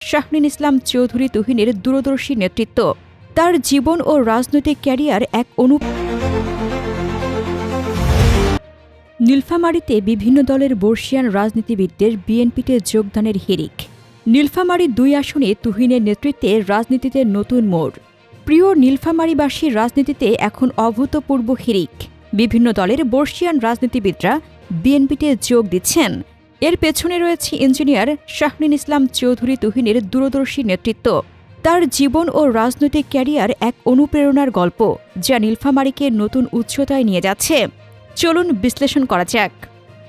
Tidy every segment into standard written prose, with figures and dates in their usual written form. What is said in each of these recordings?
শাহরিন ইসলাম চৌধুরী তুহিনের দূরদর্শী নেতৃত্ব, তার জীবন ও রাজনৈতিক ক্যারিয়ার এক নীলফামারীতে বিভিন্ন দলের বর্ষিয়ান রাজনীতিবিদদের বিএনপিতে যোগদানের হিড়িক। নীলফামারী ২ আসনে তুহিনের নেতৃত্বে রাজনীতিতে নতুন মোড়। প্রিয় নীলফামারীবাসীর রাজনীতিতে এখন অভূতপূর্ব হিড়িক। বিভিন্ন দলের বর্ষিয়ান রাজনীতিবিদরা বিএনপিতে যোগ দিচ্ছেন। এর পেছনে রয়েছে ইঞ্জিনিয়ার শাহরিন ইসলাম চৌধুরী তুহিনের দূরদর্শী নেতৃত্ব, তার জীবন ও রাজনৈতিক ক্যারিয়ার এক অনুপ্রেরণার গল্প, যা নীলফামারীকে নতুন উচ্চতায় নিয়ে যাচ্ছে। চলুন বিশ্লেষণ করা যাক।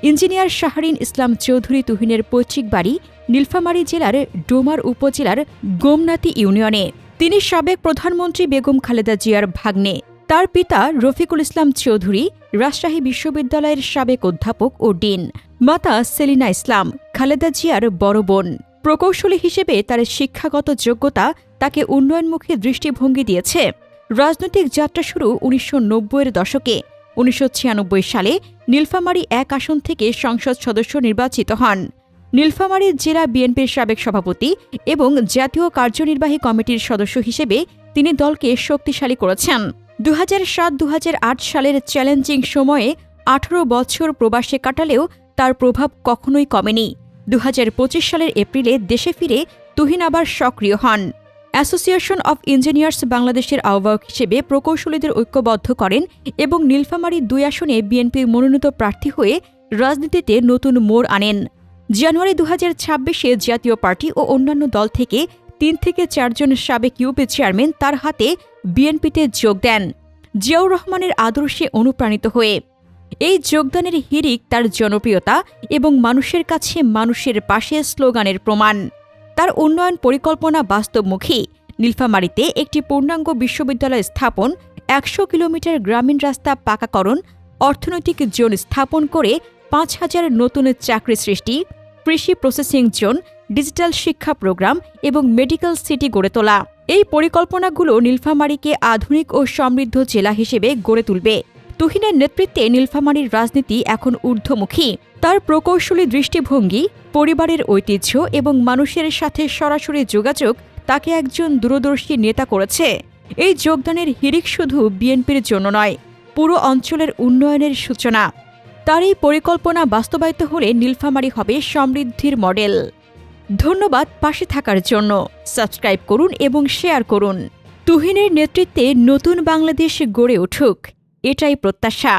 ইঞ্জিনিয়ার শাহরিন ইসলাম চৌধুরী তুহিনের পৈতৃক বাড়ি নীলফামারী জেলার ডোমার উপজেলার গোমনাতি ইউনিয়নে। তিনি সাবেক প্রধানমন্ত্রী বেগম খালেদা জিয়ার ভাগ্নে। তার পিতা রফিকুল ইসলাম চৌধুরী রাজশাহী বিশ্ববিদ্যালয়ের সাবেক অধ্যাপক ও ডিন। মাতা সেলিনা ইসলাম খালেদা জিয়ার বড় বোন। প্রকৌশলী হিসেবে তার শিক্ষাগত যোগ্যতা তাকে উন্নয়নমুখী দৃষ্টিভঙ্গি দিয়েছে। রাজনৈতিক যাত্রা শুরু ১৯৯০-এর দশকে। ১৯৯৬ সালে নীলফামারী ১ আসন থেকে সংসদ সদস্য নির্বাচিত হন। নীলফামারী জেলা বিএনপির সাবেক সভাপতি এবং জাতীয় কার্যনির্বাহী কমিটির সদস্য হিসেবে তিনি দলকে শক্তিশালী করেছেন। ২০০৭-২০০৮ সালের চ্যালেঞ্জিং সময়ে ১৮ বছর প্রবাসে কাটালেও তার প্রভাব কখনোই কমেনি। ২০২৫ সালের এপ্রিলে দেশে ফিরে তুহিন আবার সক্রিয় হন। অ্যাসোসিয়েশন অব ইঞ্জিনিয়ার্স বাংলাদেশের আহ্বায়ক হিসেবে প্রকৌশলীদের ঐক্যবদ্ধ করেন এবং নীলফামারী ২ আসনে বিএনপির মনোনীত প্রার্থী হয়ে রাজনীতিতে নতুন মোড় আনেন। জানুয়ারি ২০২৬-এ জাতীয় পার্টি ও অন্যান্য দল থেকে ৩ থেকে ৪ জন সাবেক ইউপি চেয়ারম্যান তার হাতে বিএনপিতে যোগ দেন, জিয়াউর রহমানের আদর্শে অনুপ্রাণিত হয়ে। এই যোগদানের হিড়িক তার জনপ্রিয়তা এবং মানুষের কাছে মানুষের পাশে স্লোগানের প্রমাণ। তার উন্নয়ন পরিকল্পনা বাস্তবমুখী। নীলফামারীতে একটি পূর্ণাঙ্গ বিশ্ববিদ্যালয় স্থাপন, ১০০ কিলোমিটার গ্রামীণ রাস্তা পাকাকরণ, অর্থনৈতিক জোন স্থাপন করে ৫,০০০ নতুন চাকরি সৃষ্টি, কৃষি প্রসেসিং জোন, ডিজিটাল শিক্ষা প্রোগ্রাম এবং মেডিকেল সিটি গড়ে তোলা। এই পরিকল্পনাগুলো নীলফামারীকে আধুনিক ও সমৃদ্ধ জেলা হিসেবে গড়ে তুলবে। তুহিনের নেতৃত্বে নীলফামারীর রাজনীতি এখন ঊর্ধ্বমুখী। তার প্রকৌশলী দৃষ্টিভঙ্গি, পরিবারের ঐতিহ্য এবং মানুষের সাথে সরাসরি যোগাযোগ তাকে একজন দূরদর্শী নেতা করেছে। এই যোগদানের হিড়িক শুধু বিএনপির জন্য নয়, পুরো অঞ্চলের উন্নয়নের সূচনা। তার এই পরিকল্পনা বাস্তবায়িত হলে নীলফামারী হবে সমৃদ্ধির মডেল। ধন্যবাদ পাশে থাকার জন্য। সাবস্ক্রাইব করুন এবং শেয়ার করুন। তুহিনের নেতৃত্বে নতুন বাংলাদেশ গড়ে উঠুক, এটাই প্রত্যাশা।